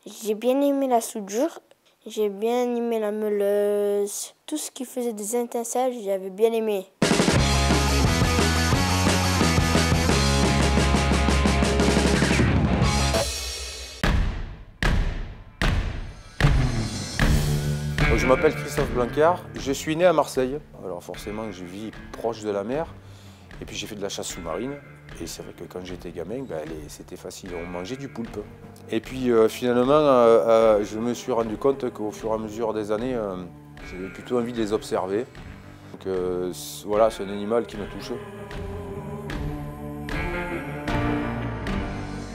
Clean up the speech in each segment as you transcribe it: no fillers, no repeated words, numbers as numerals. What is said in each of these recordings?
J'ai bien aimé la soudure, j'ai bien aimé la meuleuse. Tout ce qui faisait des étincelles, j'avais bien aimé. Je m'appelle Christophe Blancard, je suis né à Marseille. Alors forcément, je vis proche de la mer. Et puis j'ai fait de la chasse sous-marine. Et c'est vrai que quand j'étais gamin, c'était facile, on mangeait du poulpe. Et puis finalement, je me suis rendu compte qu'au fur et à mesure des années, j'avais plutôt envie de les observer. Donc voilà, c'est un animal qui me touche.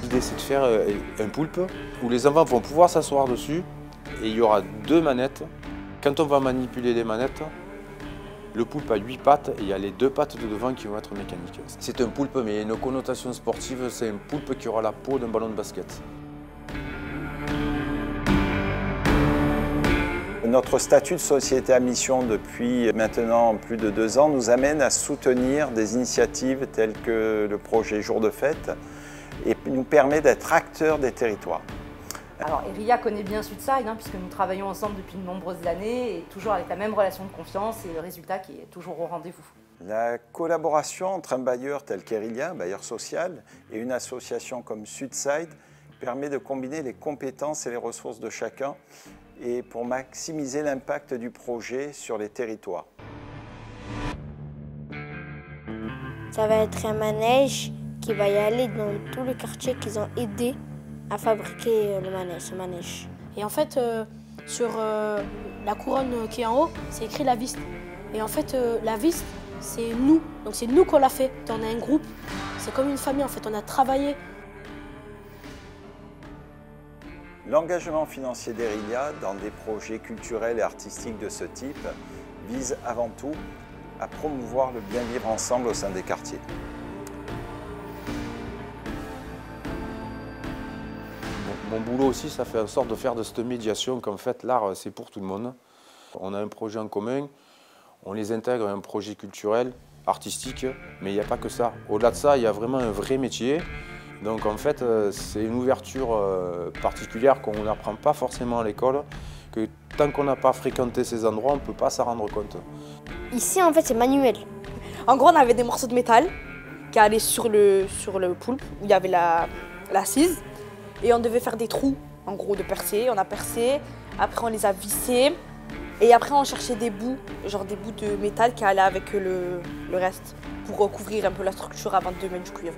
L'idée, c'est de faire un poulpe où les enfants vont pouvoir s'asseoir dessus et il y aura 2 manettes. Quand on va manipuler les manettes, le poulpe a 8 pattes et il y a les 2 pattes de devant qui vont être mécaniques. C'est un poulpe, mais il y a une connotation sportive, c'est un poulpe qui aura la peau d'un ballon de basket. Notre statut de société à mission depuis maintenant plus de 2 ans nous amène à soutenir des initiatives telles que le projet Jour de Fête et nous permet d'être acteurs des territoires. Alors Erilia connaît bien Sudside, puisque nous travaillons ensemble depuis de nombreuses années et toujours avec la même relation de confiance et le résultat qui est toujours au rendez-vous. La collaboration entre un bailleur tel qu'Erilia, un bailleur social, et une association comme Sudside permet de combiner les compétences et les ressources de chacun et pour maximiser l'impact du projet sur les territoires. Ça va être un manège qui va y aller dans tout le quartier qu'ils ont aidé à fabriquer ce manège. Et en fait, sur la couronne qui est en haut, c'est écrit la Viste. Et en fait, la Viste, c'est nous. Donc c'est nous qu'on l'a fait. On a un groupe, c'est comme une famille en fait, on a travaillé. L'engagement financier d'Erilia dans des projets culturels et artistiques de ce type vise avant tout à promouvoir le bien vivre ensemble au sein des quartiers. Mon boulot aussi, ça fait en sorte de faire de cette médiation qu'en fait l'art c'est pour tout le monde. On a un projet en commun, on les intègre à un projet culturel, artistique, mais il n'y a pas que ça. Au-delà de ça, il y a vraiment un vrai métier. Donc en fait, c'est une ouverture particulière qu'on n'apprend pas forcément à l'école, que tant qu'on n'a pas fréquenté ces endroits, on ne peut pas s'en rendre compte. Ici, en fait, c'est manuel. En gros, on avait des morceaux de métal qui allaient sur le poulpe, où il y avait l'assise. Et on devait faire des trous, en gros, de percer. On a percé, après on les a vissés. Et après on cherchait des bouts, genre des bouts de métal qui allaient avec le reste, pour recouvrir un peu la structure avant de mettre du cuivre.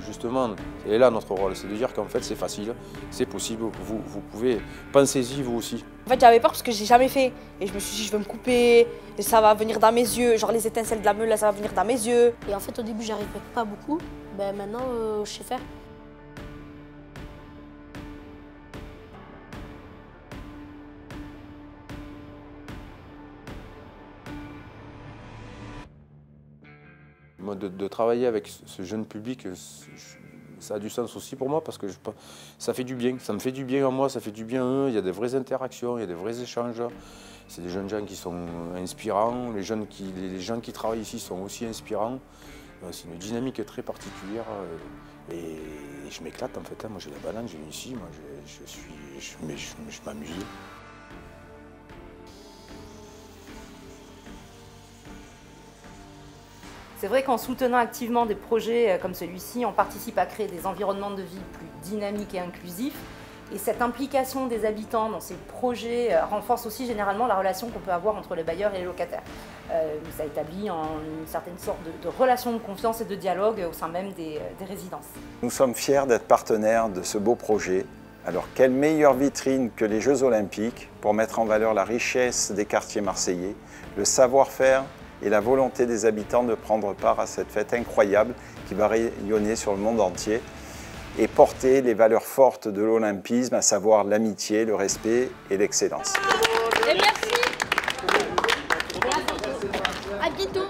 Justement, et là notre rôle, c'est de dire qu'en fait c'est facile, c'est possible, vous pouvez, pensez-y vous aussi. En fait j'avais peur parce que j'ai jamais fait. Et je me suis dit je vais me couper, et ça va venir dans mes yeux, genre les étincelles de la meule, là, ça va venir dans mes yeux. Et en fait au début j'arrivais pas beaucoup, ben maintenant je sais faire. Moi, de travailler avec ce jeune public, ça a du sens aussi pour moi parce que ça fait du bien. Ça me fait du bien à moi, ça fait du bien à eux. Il y a des vraies interactions, il y a des vrais échanges. C'est des jeunes gens qui sont inspirants. Les gens qui travaillent ici sont aussi inspirants. C'est une dynamique très particulière et je m'éclate en fait. Moi j'ai la banane, je viens ici, moi je m'amuse. C'est vrai qu'en soutenant activement des projets comme celui-ci, on participe à créer des environnements de vie plus dynamiques et inclusifs. Et cette implication des habitants dans ces projets renforce aussi généralement la relation qu'on peut avoir entre les bailleurs et les locataires. Ça établit une certaine sorte de relation de confiance et de dialogue au sein même des résidences. Nous sommes fiers d'être partenaires de ce beau projet. Alors quelle meilleure vitrine que les Jeux Olympiques pour mettre en valeur la richesse des quartiers marseillais, le savoir-faire et la volonté des habitants de prendre part à cette fête incroyable qui va rayonner sur le monde entier et porter les valeurs fortes de l'olympisme, à savoir l'amitié, le respect et l'excellence. Et merci. À bientôt.